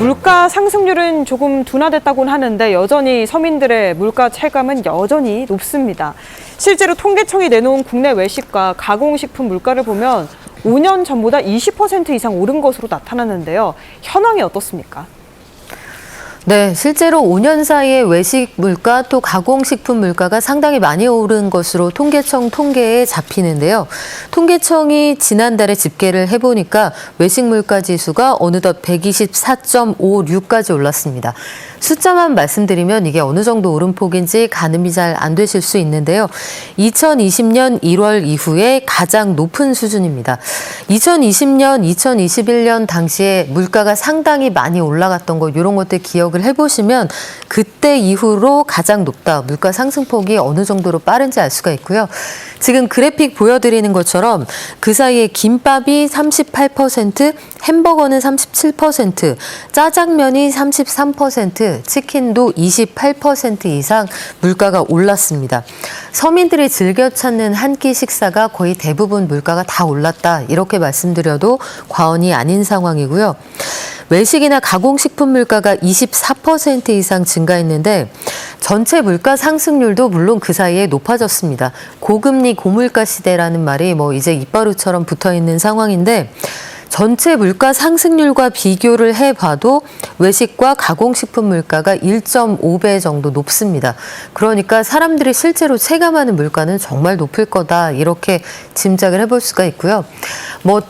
물가 상승률은 조금 둔화됐다고는 하는데 여전히 서민들의 물가 체감은 여전히 높습니다. 실제로 통계청이 내놓은 국내 외식과 가공식품 물가를 보면 5년 전보다 20% 이상 오른 것으로 나타나는데요. 현황이 어떻습니까? 네, 실제로 5년 사이에 외식 물가 또 가공식품 물가가 상당히 많이 오른 것으로 통계청 통계에 잡히는데요. 통계청이 지난달에 집계를 해보니까 외식 물가 지수가 어느덧 124.56까지 올랐습니다. 숫자만 말씀드리면 이게 어느 정도 오름폭인지 가늠이 잘 안 되실 수 있는데요. 2020년 1월 이후에 가장 높은 수준입니다. 2020년, 2021년 당시에 물가가 상당히 많이 올라갔던 거 이런 것들 기억을 해보시면 그때 이후로 가장 높다. 물가 상승폭이 어느 정도로 빠른지 알 수가 있고요. 지금 그래픽 보여드리는 것처럼 그 사이에 김밥이 38%, 햄버거는 37%, 짜장면이 33%, 치킨도 28% 이상 물가가 올랐습니다. 서민들이 즐겨 찾는 한 끼 식사가 거의 대부분 물가가 다 올랐다. 이렇게 말씀드려도 과언이 아닌 상황이고요. 외식이나 가공식품 물가가 24% 이상 증가했는데 전체 물가 상승률도 물론 그 사이에 높아졌습니다. 고금리 고물가 시대라는 말이 이제 입바루처럼 붙어 있는 상황인데 전체 물가 상승률과 비교를 해봐도 외식과 가공식품 물가가 1.5배 정도 높습니다. 그러니까 사람들이 실제로 체감하는 물가는 정말 높을 거다 이렇게 짐작을 해볼 수가 있고요.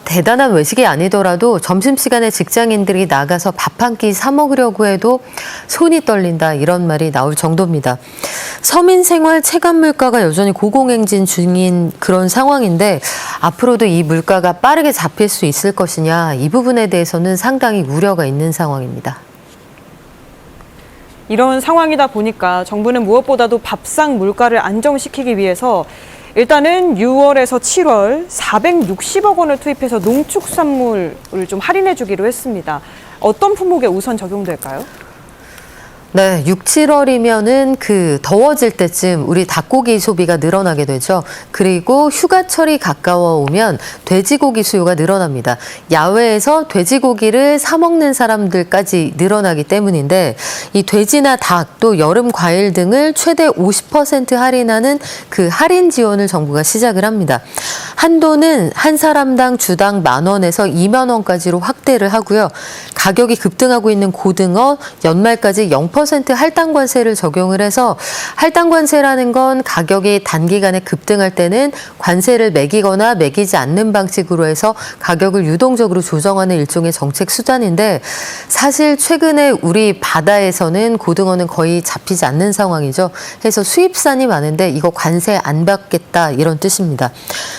대단한 외식이 아니더라도 점심시간에 직장인들이 나가서 밥 한 끼 사 먹으려고 해도 손이 떨린다 이런 말이 나올 정도입니다. 서민 생활 체감 물가가 여전히 고공행진 중인 그런 상황인데 앞으로도 이 물가가 빠르게 잡힐 수 있을 것이냐 이 부분에 대해서는 상당히 우려가 있는 상황입니다. 이런 상황이다 보니까 정부는 무엇보다도 밥상 물가를 안정시키기 위해서 일단은 6월에서 7월 460억 원을 투입해서 농축산물을 좀 할인해 주기로 했습니다. 어떤 품목에 우선 적용될까요? 네, 6, 7월이면은 더워질 때쯤 우리 닭고기 소비가 늘어나게 되죠. 그리고 휴가철이 가까워 오면 돼지고기 수요가 늘어납니다. 야외에서 돼지고기를 사 먹는 사람들까지 늘어나기 때문인데 이 돼지나 닭 또 여름 과일 등을 최대 50% 할인하는 그 할인 지원을 정부가 시작을 합니다. 한도는 한 사람당 주당 10,000원에서 20,000원까지로 확대를 하고요. 가격이 급등하고 있는 고등어 연말까지 0% 할당 관세를 적용을 해서 할당 관세라는 건 가격이 단기간에 급등할 때는 관세를 매기거나 매기지 않는 방식으로 해서 가격을 유동적으로 조정하는 일종의 정책 수단인데 사실 최근에 우리 바다에서는 고등어는 거의 잡히지 않는 상황이죠. 해서 수입산이 많은데 이거 관세 안 받겠다 이런 뜻입니다.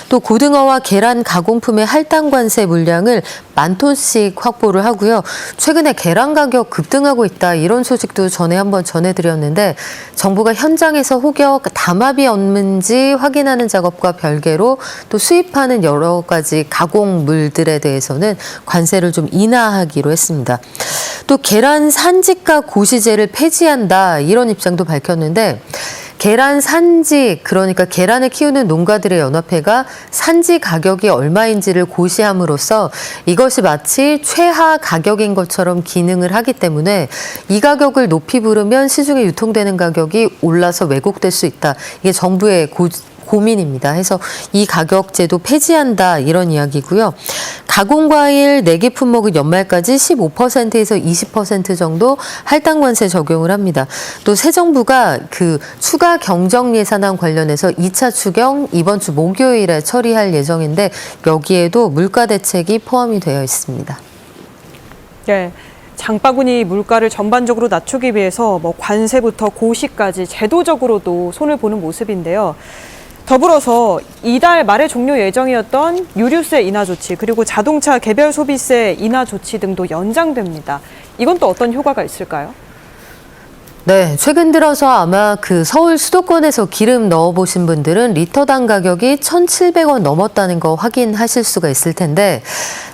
또 고등어와 계란 가공품의 할당 관세 물량을 10,000톤씩 확보를 하고요. 최근에 계란 가격 급등하고 있다 이런 소식도 전에 한번 전해드렸는데 정부가 현장에서 혹여 담합이 없는지 확인하는 작업과 별개로 또 수입하는 여러 가지 가공물들에 대해서는 관세를 좀 인하하기로 했습니다. 또 계란 산지가 고시제를 폐지한다 이런 입장도 밝혔는데 계란 산지, 그러니까 계란을 키우는 농가들의 연합회가 산지 가격이 얼마인지를 고시함으로써 이것이 마치 최하 가격인 것처럼 기능을 하기 때문에 이 가격을 높이 부르면 시중에 유통되는 가격이 올라서 왜곡될 수 있다. 이게 정부의 고민입니다. 해서 이 가격제도 폐지한다 이런 이야기고요. 가공과일 4개 품목은 연말까지 15%에서 20% 정도 할당 관세 적용을 합니다. 또 새 정부가 추가 경정 예산안 관련해서 2차 추경 이번 주 목요일에 처리할 예정인데 여기에도 물가 대책이 포함이 되어 있습니다. 네. 장바구니 물가를 전반적으로 낮추기 위해서 관세부터 고시까지 제도적으로도 손을 보는 모습인데요. 더불어서 이달 말에 종료 예정이었던 유류세 인하 조치 그리고 자동차 개별 소비세 인하 조치 등도 연장됩니다. 이건 또 어떤 효과가 있을까요? 네, 최근 들어서 아마 그 서울 수도권에서 기름 넣어보신 분들은 리터당 가격이 1,700원 넘었다는 거 확인하실 수가 있을 텐데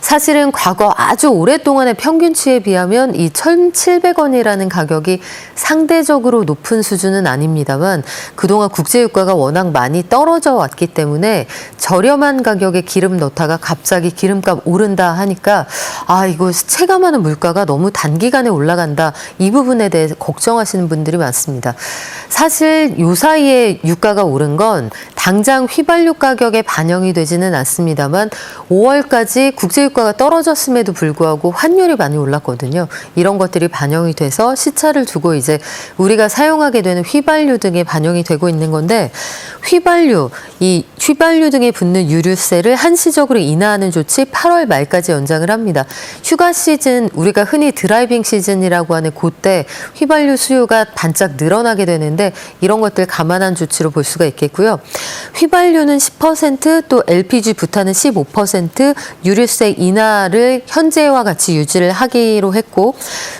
사실은 과거 아주 오랫동안의 평균치에 비하면 이 1,700원이라는 가격이 상대적으로 높은 수준은 아닙니다만 그동안 국제유가가 워낙 많이 떨어져 왔기 때문에 저렴한 가격에 기름 넣다가 갑자기 기름값 오른다 하니까 이거 체감하는 물가가 너무 단기간에 올라간다. 이 부분에 대해서 걱정하시는 분들이 많습니다. 사실 요 사이에 유가가 오른 건 당장 휘발유 가격에 반영이 되지는 않습니다만 5월까지 국제유가가 떨어졌음에도 불구하고 환율이 많이 올랐거든요. 이런 것들이 반영이 돼서 시차를 두고 이제 우리가 사용하게 되는 휘발유 등에 반영이 되고 있는 건데 이 휘발유 등에 붙는 유류세를 한시적으로 인하하는 조치 8월 말까지 연장을 합니다. 휴가 시즌, 우리가 흔히 드라이빙 시즌이라고 하는 그때 휘발유 수요가 반짝 늘어나게 되는데 이런 것들 감안한 조치로 볼 수가 있겠고요. 휘발유는 10%, 또 LPG 부탄은 15% 유류세 인하를 현재와 같이 유지를 하기로 했고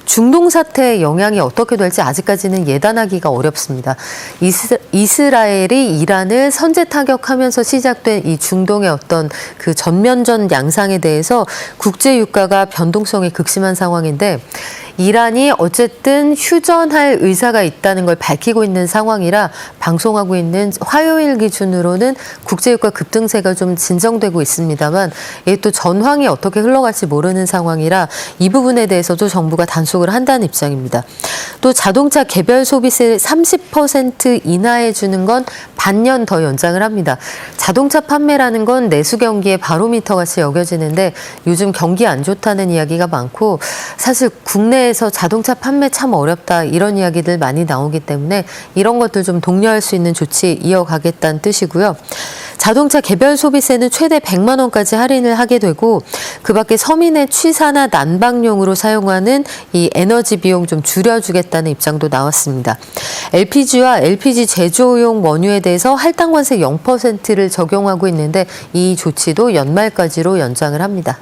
중동 사태의 영향이 어떻게 될지 아직까지는 예단하기가 어렵습니다. 이스라엘이 이란을 선제 타격하면서 시작된 이 중동의 어떤 그 전면전 양상에 대해서 국제 유가가 변동성이 극심한 상황인데 이란이 어쨌든 휴전할 의사가 있다는 걸 밝히고 있는 상황이라 방송하고 있는 화요일 기준으로는 국제유가 급등세가 좀 진정되고 있습니다만 이게 또 전황이 어떻게 흘러갈지 모르는 상황이라 이 부분에 대해서도 정부가 단속을 한다는 입장입니다. 또 자동차 개별 소비세 30% 인하해 주는 건 반년 더 연장을 합니다. 자동차 판매라는 건 내수 경기의 바로미터 같이 여겨지는데 요즘 경기 안 좋다는 이야기가 많고 사실 국내에서 자동차 판매 참 어렵다 이런 이야기들 많이 나오기 때문에 이런 것들 좀 독려할 수 있는 조치 이어가겠다는 뜻이고요. 자동차 개별 소비세는 최대 100만 원까지 할인을 하게 되고 그밖에 서민의 취사나 난방용으로 사용하는 이 에너지 비용 좀 줄여주겠다는 입장도 나왔습니다. LPG와 LPG 제조용 원유에 대해서 할당 관세 0%를 적용하고 있는데 이 조치도 연말까지로 연장을 합니다.